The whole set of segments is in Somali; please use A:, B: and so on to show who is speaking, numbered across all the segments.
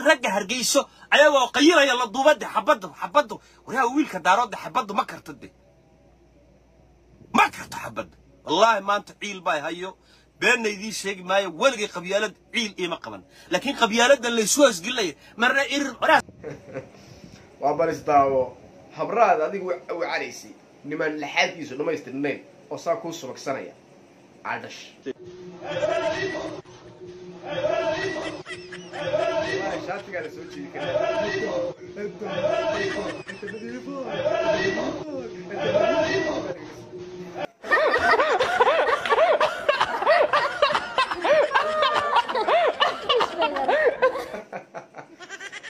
A: ragga hargeyso ayagoo qayilaya la duubada xabado waraa wiilka daarood xabado ma kartade ما كرت حبد والله ما أنت عيل باي هيو بيننا يدي شيء ما يولقي قبيلة عيل إيه مقبل لكن قبيلة اللي سواس قل لي مرة راس
B: وابرز داو حبراد هذيك وعريسي نمان لحد يسون ما يستنين وصاكو سمك سنة عدش شاتك على سوتشي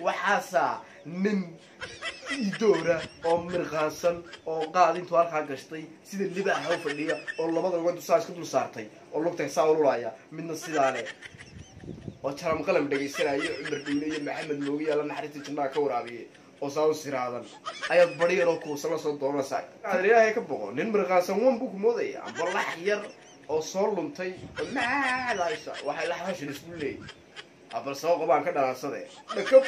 B: وحاسا من دورة أو مرغاسن أو قاعدين توارك عقشتي سيد اللي بقى حوف اللي أو الله بدر وانتو ساعة كنتو صارتي أو لوقتها ساولوا رايا من الصيد عليه وترى مقلم دقي سنة عمر دولية محمد موجي الله نحرتي جنا كورابي أو ساو سيرادا أيض بري روكو سلا صدونا ساي هذا هيك بقول نين مرغاسن وان بوك مودي والله حير أو صار لمتي ما لا يسا واحد لحاش نسمع لي أبل سوق بان كذا نصدق لكب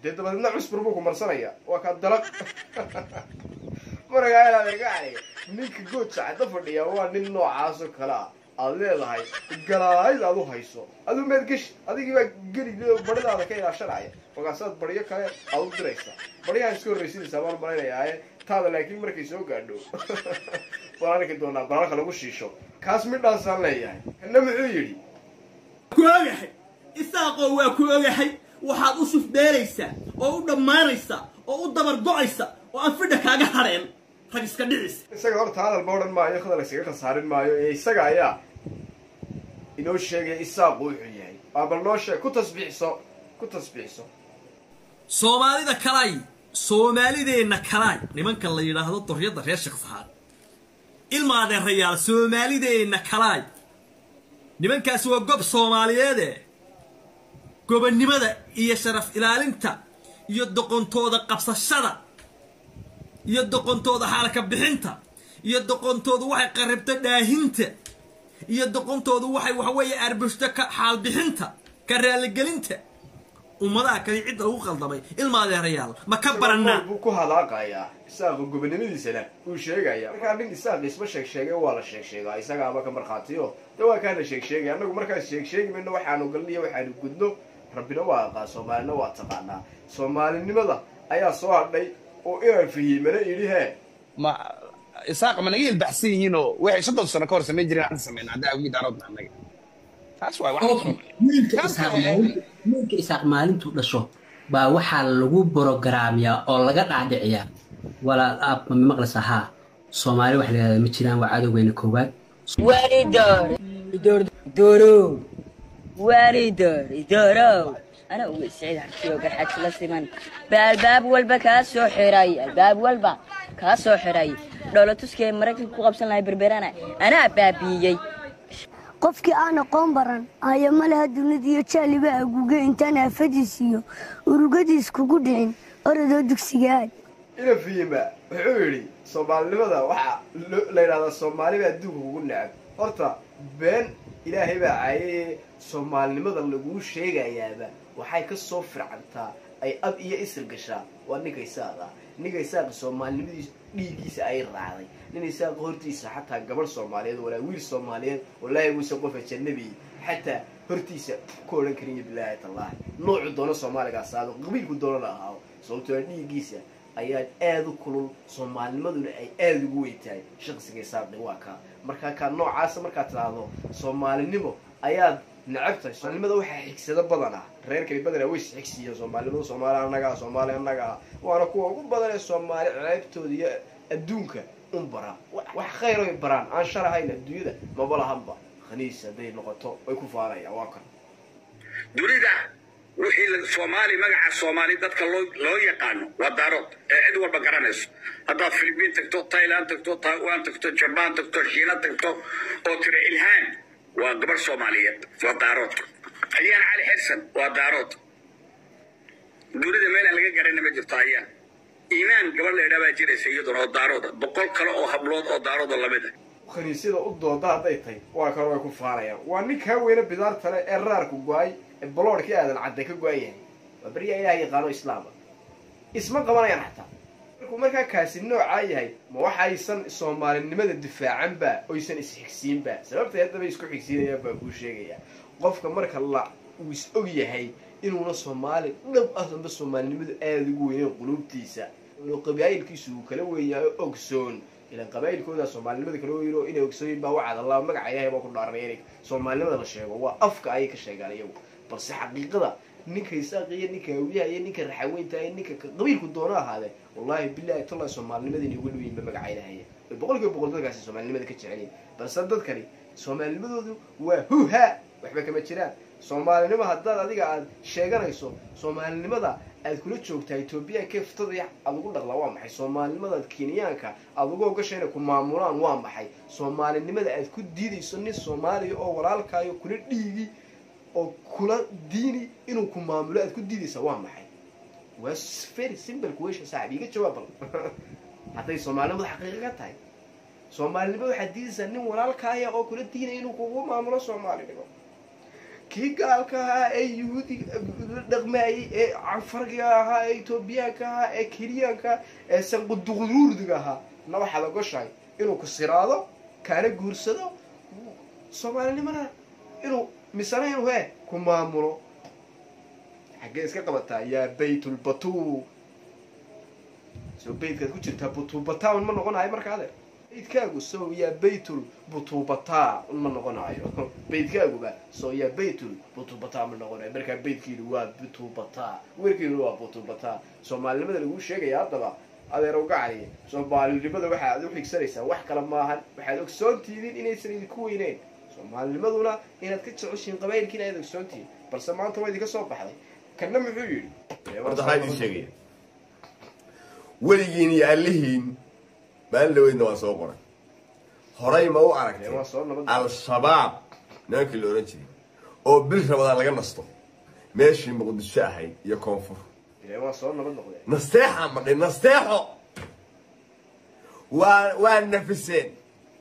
B: ده بدنا عصبر بوكو مرسنيا وكان دلق مرة قايل هذا قاعد نيك جود ساعة فردي هو نين نوع عاصو كلا الله لا هاي الجلاي لا له هايسو هذا ما يرجش هذا يبقى جري بدل هذا كي عشرة وقصد بريء كان أو دريسة بريء هيسكور رئيسي سبان بريء ياهي هذا لكن مركزه قادو فأنا كده بارك الله وشيشو كاسمي دانسان لا ياهي إنما يجري
C: كوجحي إساقو وكوجحي waxaad u sufbeeraysaa oo u dhamaanaysaa oo u dabar go'aysa oo aan fidha kaaga hareen rag iska dhicis
B: isaga horta hadal boodan maayo khadal isaga khasaarin maayo ee isaga ayaa inoo sheegay isaaqu wuxuu yahay abal noo sheeg ku tasbiixso
C: Soomaalideena kalay nimanka la yiraahdo Duryada reer Sheekh Saxaad ilmaadeen rayaal Soomaalideena kalay nimankaas waa gob Soomaaliyeed gobonnimada iyo sharaf ilaalinta iyo doqontooda qabsashada iyo doqontooda xaalka bixinta iyo doqontooda waxay qaribta dhaahinta iyo doqontooda waxay wax weeye arbushta ka xaal bixinta ka raali gelinta ummadaha kale cid ugu qaldamay ilmaadeen rayaal ma ka barana
B: ku halaaqaya isaga gobonnimadiisa uu sheegaya marka nin isaga isma sheegay waa la sheegay isaga aba ka marxaatiyo waa kana sheegay anagu markaas sheegayna waxaanu galniyo waxaanu gudno ربنا واقع سومالنا واتقانا سومالي نمدا أيها سؤال لي وإيران فيه من إليها
D: ما إساق من أجل بحثين هنا واحد شدوا السنة كورس مجري عن سمين عدا ويد عرضنا نجى أسوأ واحد
E: ملك إساق مالين تقولشوا بوحال لجو بروجراميا أو لقى عادية ولا أب من مقلسها سومالي واحد متشلان وعادوا بين الكوبات
F: دورو دورو أنا أقول سعيد حكي وقحت لسمن بالباب والبكاسو حراي الباب والبا كاسو حراي لولا تسكي مركب كوبسن لاي بربرانا أنا بابيي
G: qofkii aan aqoon baran ayaa malaha dunida jaliba aguga intaan afadiisiyo urugadiis kugu dhicin orodoo dugsiga
B: ila fiima wuxuu yiri Soomaalida waxa la yiraahdo Soomaalida adduunka ugu nacab horta been ilaahay baa ay Soomaalnimada lagu sheegayaaba waxay ka soo fircantaa ay ab iyo isir gashaa waa nigaysaada Soomaalnimadiisa dhiigiisa ay raacday ninaysaa hortiisa xataa gabar Soomaaliyeed wala wiil Soomaaliyeed wallahi uu soo qof ajnabi xataa hortiisa koolan kariye bilaahi tallaah nooc doona Soomaaliga saado qabiilku doona ahaa sababtoo dhiigiisa ayaa aad u kulul Soomaalnimaduna ay aad ugu weeytaay shaqsiga saabday waa ka marka ka noocaas marka tiraahdo Soomaalinimo ayaa nacabta Soomaalnimada waxa xigsada badana reerka badana way xigsiyo Soomaalnimada Soomaali anaga waana kuwa ugu badan ee Soomaali ceebtoodiya adduunka umbara wax khayr ay baraan aan sharaxayna adduunyada ma balahanba khaniisa day noqoto ay ku faaraya waa kan
H: dunida wixii Soomaali magaca Soomaali dadka loo yaqaan waa daarood cid walba garanayso hadda Filibiin tagto Thailand tagto Taiwan tagto Japan tagto Shiina tagto oo tira ilhaan waa gabar Soomaaliyeed waa daarood ayaan cali xirsan waa daarood dunida meel laga garanay ma jirto ayaan إيمان قبل لا يدابا جيري سيدنا ودارودا بقول كلا أو هبلود أو دارودا لمده
B: خنيسيدا u dooda haday tay waa karo ay ku faarayaan waa ninka weena bidaar tale eraar ku go'ay بلورك يا هذا عدك قويه وبريا إلهي قانون إسلام اسمه قبنا ينحتى markaa kaasi nooca yahay ma waxaysan Soomaalinimada difaacan ba oo aysan isxigsiin ba sababta hadda bay isku xigsiinayaan baa ku sheegaya qofka marka la uu is og yahay inuu Soomaali dhab ah Soomaalinimadu aad ugu weyn qulubtiisa oo qabaayilkiisu kala weeyahay ogsoon ila qabaayilkooda Soomaalinimada kala weeyro inay ogsoon baa wacad Allah magacayahay baa ku dhaaranayay Soomaalinimada la sheego waa afka ay ka sheegaan iyagu balse xaqiiqada ninka isaaqiya ninka wiyahay ninka raxaweynta ninka qabiilku doona ahaade wallahi billahi talla Soomaalinimada inay ugu weyn magacaynahay boqolkiiba dadkaasi Soomaalinimada ka jecelin balse dadkani Soomaalinimadoodu waa huha waxba kama jiraan Soomaalinimo haddaad adiga aad sheeganayso Soomaalinimada aad kula joogtaa Itoobiya keeftada aad ugu dhaqla waa maxay Soomaalinimada Kenyaanka aad ugu ogashay ku maamulaan waa maxay Soomaalinimada aad ku diidayso nin Soomaali oo walaalkaayo kula dhiigi oo kula diini inuu ku maamulo aad ku diidayso waa maxay was very simple question saaxiibiga jawaab haday Soomaalinimadu xaqiiqo tahay Soomaalinimadu waxa diidaysa nin walaalkaayo oo kula diinay inuu kugu maamulo Soomaalinimo kii gaalka ah ee Yuhuudi dhaqmay ee Cafarka ah ee Itoobiyaanka ah ee Kenyaanka ee sanqudururdiga ah na waxa la goshay inuu ku siraado kaana guursado Soomaalinimada inuu misana inuu ku maamulo xagee iska qabataa yaa baytul batu soo beydka ku jirta butu bataa ma noqonayo markaade beydkaagu soo yaa baytul butu bataa ma noqonayo beydkaagu ba soo yaa baytul butu bataa ma noqonayo marka beydkiidu waa butu bataa warkiidu waa butu bataa Soomaalinimada lagu sheegay hadaba adeer uga cali Soomaalinimada waxa aad u xigsanaysaa wax kala maahan waxaad ogsoontiidin inaysan idinku weyneen Soomaalinimaduna inaad ka jeceshiin qabaylkiina aad ogsoontiin balse maanta way idinka soo baxday kana muxuu yiri
I: warda haydi sheegay weligiin iyo alihiin baan leeyahay waa soo qoray horay ma u aragtay al-shabaab naakii loo rajay oo bil Ramadaan laga nasto meeshii Muqdisho ahayd iyo koonfur
B: waa soo nabad noqday
I: nasteexa ma nasteexo waa nafiseen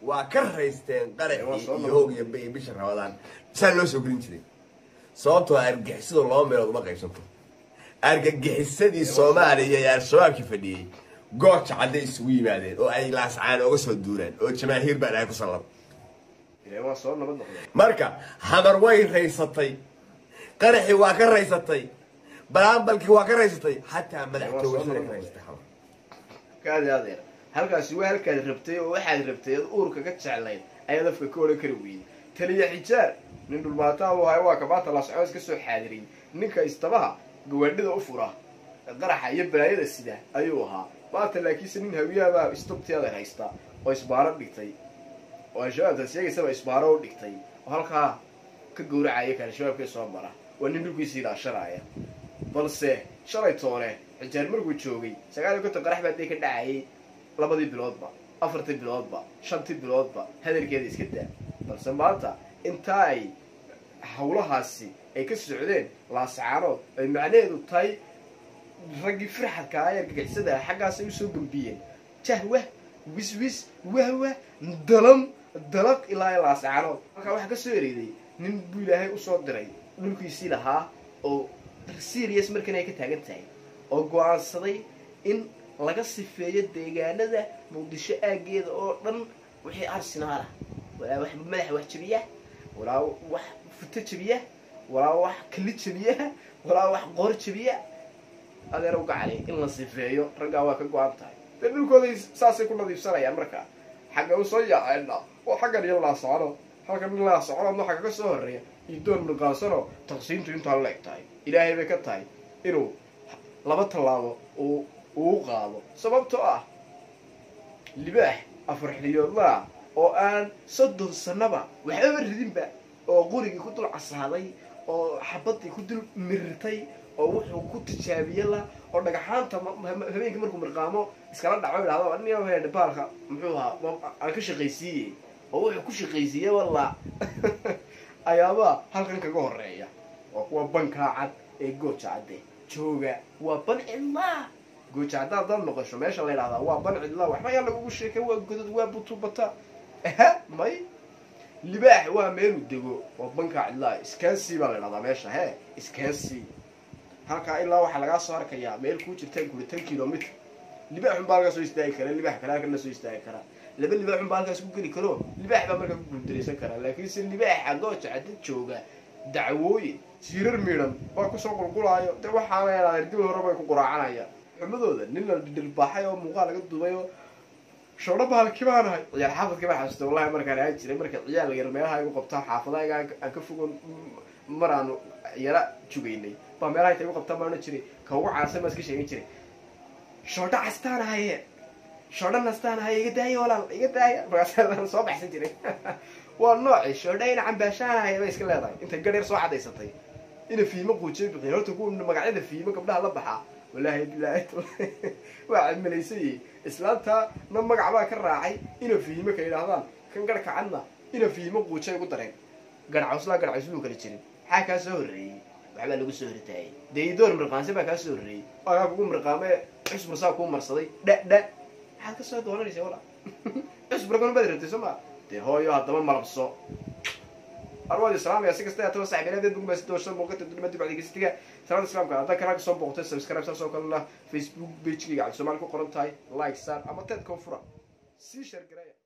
I: waa ka raysteen qaraxii iyo hoog iyo bisha Ramadaan saa loo soo gelin jiray sababtoo argagixisada loo meelood ma qaybsanto argagixisadii Soomaaliya ayaa shabaabki fadhiyay gooch cadde isugu yimaadeen oo ay laascaan uga soo duureen oo jamaahiir baa ay ku salad
B: waa soo nabad noqday
I: marka xamar way raysatay qaraxii waa ka raysatay balaanbalkii waa ka raysatay hatta madaxtooyada ka raysatay
B: kaadaadeer halkaas waa halkaad rabtay oo waxaad rabtay uurka ka jeclayd ayaad afka ka oran kari weeyay taliya xijaar nin dhulbaataa waa ka baata la socod ka soo xaadirin ninka istabaha gawadhida u fura qaraxa iyo balaayada sida ayuu ahaa baata laakiin nin hawiyaaba istobtiyada haysta oo isbaaro dhigtay oo shabaabta sheegaysaba isbaaro u dhigtay oo halka ka gowracaya kala shabaabka soo mara waa nin dhulkiisa ila sharaya balse shalay toole xijaar markuu joogay 9 qarax baa ka dhacay labadii biloodba afartii biloodba shantii biloodba hadalkeeda iska daa balse maanta inta ay hawlahaasi ay ka socdeen la saaro ay macnaheedu tahay ragii farxadka ay argagixisada xaggaas ay soo gambiyeen jahwa wiswis wahwa dalaq ilaa la saaro marka waxa ka soo ereeday nin buu Ilaahay u soo diray dhulkiisii lahaa oo serious markan ay ka taagan tahay oo go'aansaday in laga sifeeyo deegaanada Muqdisho aageeda oo dhan wixii Arsenal wala wax madax wax jabiya wala wax futa jabiya wala wax kali jabiya wala wax qor jabiya adeer uga cali in la sifeeyo ragaa waa ka go'an tahay dadkooda saasay ku nadiifsanayaan marka xagga u soo yaacayna oo xagga iyo la saaro halka in la saaro ma xagga ka soo horeeya idoon muqaasano taqsiintu inta la egtahay Ilaahay bay ka tahay inuu laba talaabo uu qaado sababtoo ah libaax afar xiliyoodla oo aan 30 sanaba waxba ridinba oo qurigi ku dul casaaday oo xabadii ku dul mirtay oo wuxuu ku tijaabiyay la oo dhagaxaanta habeenkii markuu marqaamo iskala dhaco ilaado aniga weeyna baalka muxuu ahaa aan ka shaqaysiiyay oo wuxuu ku shaqaysiiyay walla ayaaba halkan kaga horeeya oo kuwa banka cad ee gooja cadde jooga waa ban ilaa gooja cadda dad noqosho meesha la yiraahdo waa ban ilaa waxba yaa lagu sheekay waa godad waa butubata may libaax waa meelu dego oo banka cidlaa iskansi baa la dhahdaa meesha hee iskansi halkaa ilaa waxaa lagaa soo arkayaa meel kuu jirta 10 kilomitr libaax un baa halkaa soo istaagi kara libaax kale halkana soo istaagi kara laba libaax un baa halkaas ku geli karo libaax baa markaa ku guuldaraysan karaa laakiin se libaaxa gooja cadda jooga dacwooyin jirar midhan waa kusoo qulqulaayo de waxaana yadhaa dib hore bay ku quraacanayaan xumadooda nin la dhilbaaxay oo muuqaal laga duubay oo shoodho bahalkii baan ahay ciyaal xaafadkii baan xasuustay wallahi markaan aan jiray marka ciyaal yar meelaha igu qabtaan xaafadaha aan ka fogon mar aanu yara jugaynay baa meelaha intay igu qabtaan baan odhan jiray ka ugu caansan baan iska sheegin jiray shoodho castaan ahaye shoodho nastaan ahaye iga daaya walaal iga daaya markaasaan soo baxsan jiray waa nooci shoodho ina cambaashaan ahaye bay iska leedahay intay gadheer soo cadaysatay ina fiimo quujay bixiin horta kuwa magacyada fiimo gabdhaha la baxaa والله بالله واحد من يسوي إسلامتها نم مقعبا كراعي إنه فيه مكان هذا كان قرك عنا إنه فيه مقود شيء قدرين قرع عصلا قرع عسلو كل شيء حكى سوري وعمل له سوري تاعي ده يدور مرقان سبا كسوري أنا بقوم مرقامه عش مساكم مرصدي لا حكى سوري ولا ليش ولا عش مرقان بدر تسمع ده هو يا هذا ما مربصو أرواد السلام يا سكستة توسع بينا ده بقوم بس توصل موقت الدنيا تبع ديك ستيجا سلام السلام كذا كراك صوب وقت سبسكرايب سبسكرايب كله فيسبوك بيج كي قاعد سمعكم قرنتاي لايك سار أما تدكم فرا سي شركة